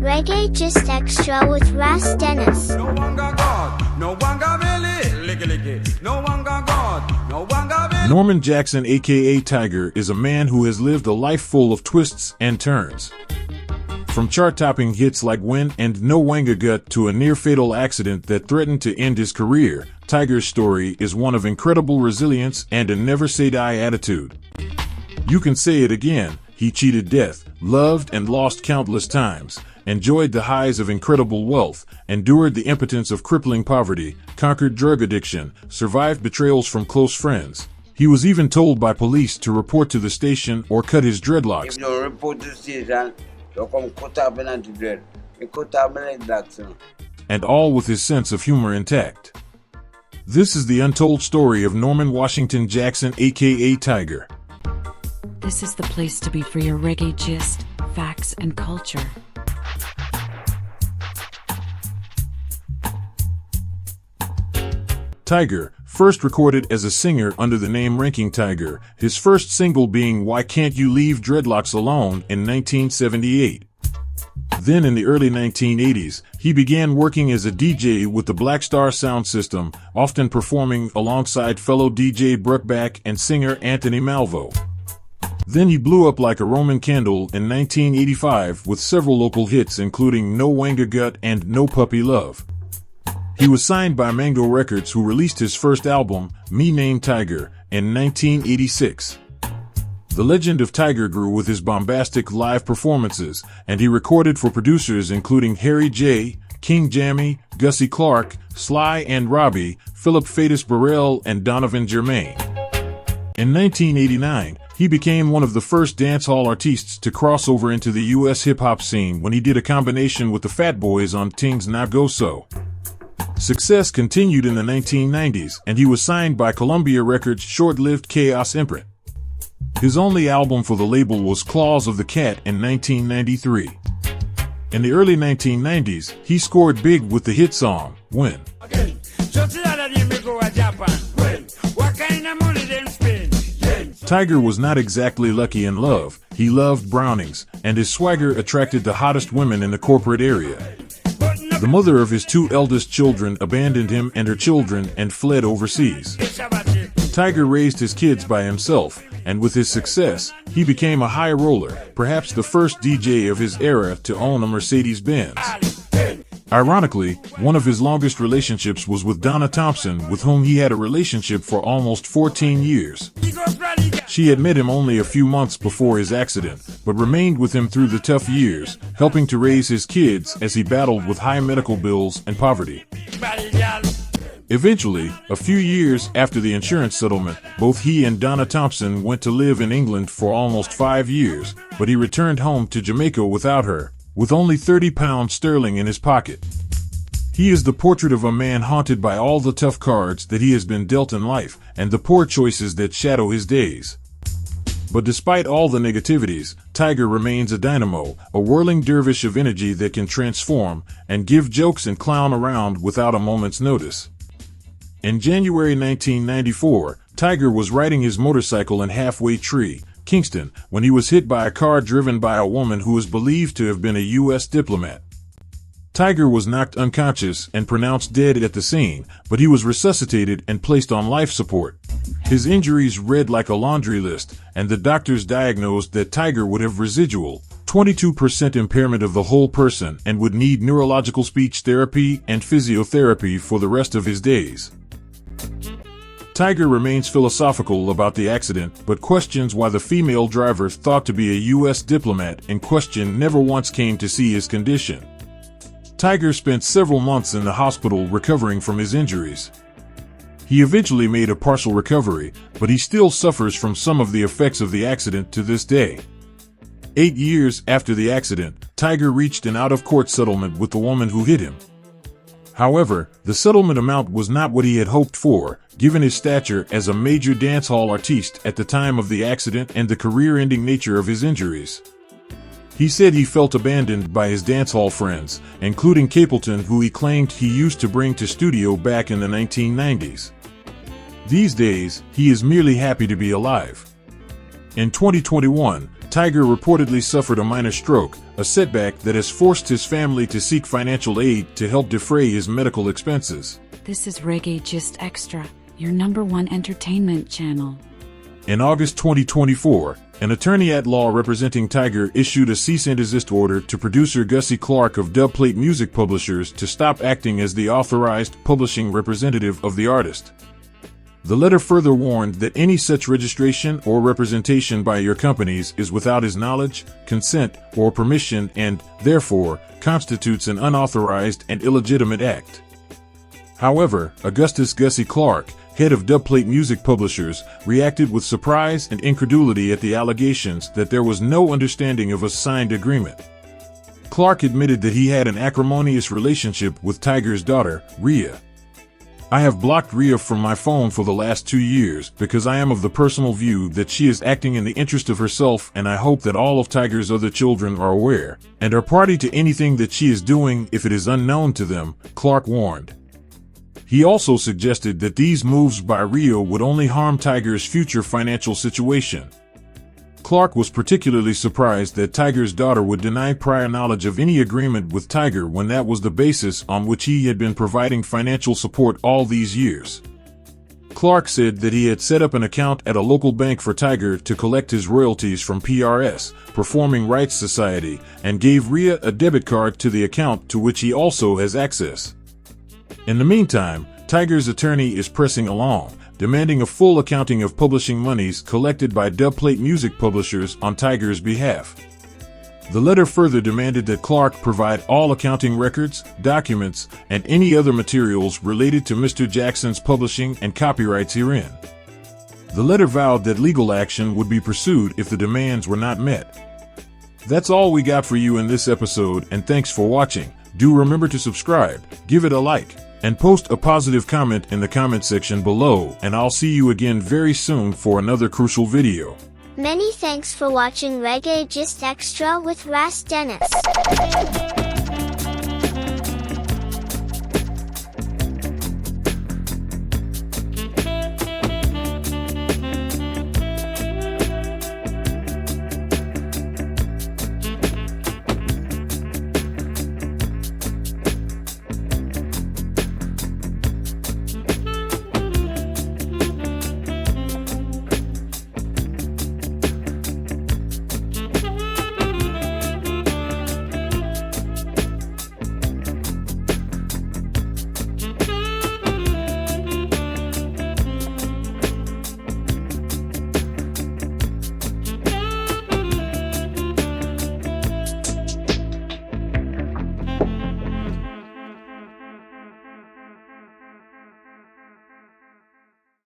Reggae Just Extra with Ras Dennis. No one got God, no one got Billy, licky, no one got God, no one got Billy. Norman Jackson, aka Tiger, is a man who has lived a life full of twists and turns. From chart-topping hits like When and No Wanga Gut to a near-fatal accident that threatened to end his career, Tiger's story is one of incredible resilience and a never-say-die attitude. You can say it again: he cheated death, loved and lost countless times, enjoyed the highs of incredible wealth, endured the impotence of crippling poverty, conquered drug addiction, survived betrayals from close friends. He was even told by police to report to the station or cut his dreadlocks. If you report to the station, you come cut up in anti-dread. You cut up my dreadlocks. And all with his sense of humor intact. This is the untold story of Norman Washington Jackson, aka Tiger. This is the place to be for your reggae gist, facts, and culture. Tiger, first recorded as a singer under the name Ranking Tiger, his first single being Why Can't You Leave Dreadlocks Alone in 1978. Then in the early 1980s, he began working as a DJ with the Black Star sound system, often performing alongside fellow DJ Bruckback and singer Anthony Malvo. Then he blew up like a Roman candle in 1985 with several local hits including No Wanga Gut and No Puppy Love. He was signed by Mango Records, who released his first album, Me Named Tiger, in 1986. The legend of Tiger grew with his bombastic live performances, and he recorded for producers including Harry J., King Jammy, Gussie Clarke, Sly and Robbie, Philip Fatus Burrell, and Donovan Germain. In 1989, he became one of the first dancehall artists to cross over into the U.S. hip-hop scene when he did a combination with the Fat Boys on Ting's Na Go So. Success continued in the 1990s, and he was signed by Columbia Records' short-lived Chaos imprint. His only album for the label was Claws of the Cat in 1993. In the early 1990s, he scored big with the hit song, When. Tiger was not exactly lucky in love. He loved Brownings, and his swagger attracted the hottest women in the corporate area. The mother of his two eldest children abandoned him and her children and fled overseas. Tiger raised his kids by himself, and with his success, he became a high roller, perhaps the first DJ of his era to own a Mercedes-Benz. Ironically, one of his longest relationships was with Donna Thompson, with whom he had a relationship for almost 14 years. She had met him only a few months before his accident, but remained with him through the tough years, helping to raise his kids as he battled with high medical bills and poverty. Eventually, a few years after the insurance settlement, both he and Donna Thompson went to live in England for almost 5 years, but he returned home to Jamaica without her, with only £30 in his pocket. He is the portrait of a man haunted by all the tough cards that he has been dealt in life, and the poor choices that shadow his days. But despite all the negativities, Tiger remains a dynamo, a whirling dervish of energy that can transform and give jokes and clown around without a moment's notice. In January 1994, Tiger was riding his motorcycle in Halfway Tree, Kingston, when he was hit by a car driven by a woman who is believed to have been a U.S. diplomat. Tiger was knocked unconscious and pronounced dead at the scene, but he was resuscitated and placed on life support. His injuries read like a laundry list, and the doctors diagnosed that Tiger would have residual 22% impairment of the whole person and would need neurological speech therapy and physiotherapy for the rest of his days. Tiger remains philosophical about the accident, but questions why the female driver, thought to be a U.S. diplomat in question, never once came to see his condition. Tiger spent several months in the hospital recovering from his injuries. He eventually made a partial recovery, but he still suffers from some of the effects of the accident to this day. 8 years after the accident, Tiger reached an out-of-court settlement with the woman who hit him. However, the settlement amount was not what he had hoped for, given his stature as a major dancehall artiste at the time of the accident and the career-ending nature of his injuries. He said he felt abandoned by his dancehall friends, including Capleton, who he claimed he used to bring to studio back in the 1990s. These days, he is merely happy to be alive. In 2021, Tiger reportedly suffered a minor stroke, a setback that has forced his family to seek financial aid to help defray his medical expenses. This is Reggae Gist Extra, your #1 entertainment channel. In August 2024, an attorney at law representing Tiger issued a cease and desist order to producer Gussie Clarke of Dubplate Music Publishers to stop acting as the authorized publishing representative of the artist. The letter further warned that any such registration or representation by your companies is without his knowledge, consent, or permission and, therefore, constitutes an unauthorized and illegitimate act. However, Augustus Gussie Clarke, head of Dubplate Music Publishers, reacted with surprise and incredulity at the allegations that there was no understanding of a signed agreement. Clarke admitted that he had an acrimonious relationship with Tiger's daughter, Rhea. "I have blocked Rhea from my phone for the last 2 years because I am of the personal view that she is acting in the interest of herself, and I hope that all of Tiger's other children are aware and are party to anything that she is doing if it is unknown to them," Clarke warned. He also suggested that these moves by Rhea would only harm Tiger's future financial situation. Clarke was particularly surprised that Tiger's daughter would deny prior knowledge of any agreement with Tiger when that was the basis on which he had been providing financial support all these years. Clarke said that he had set up an account at a local bank for Tiger to collect his royalties from PRS, Performing Rights Society, and gave Rhea a debit card to the account to which he also has access. In the meantime, Tiger's attorney is pressing along, demanding a full accounting of publishing monies collected by Dubplate Music Publishers on Tiger's behalf. The letter further demanded that Clarke provide all accounting records, documents, and any other materials related to Mr. Jackson's publishing and copyrights herein. The letter vowed that legal action would be pursued if the demands were not met. That's all we got for you in this episode, and thanks for watching. Do remember to subscribe, give it a like, and post a positive comment in the comment section below, and I'll see you again very soon for another crucial video. Many thanks for watching Reggae Gist Extra with Ras Dennis.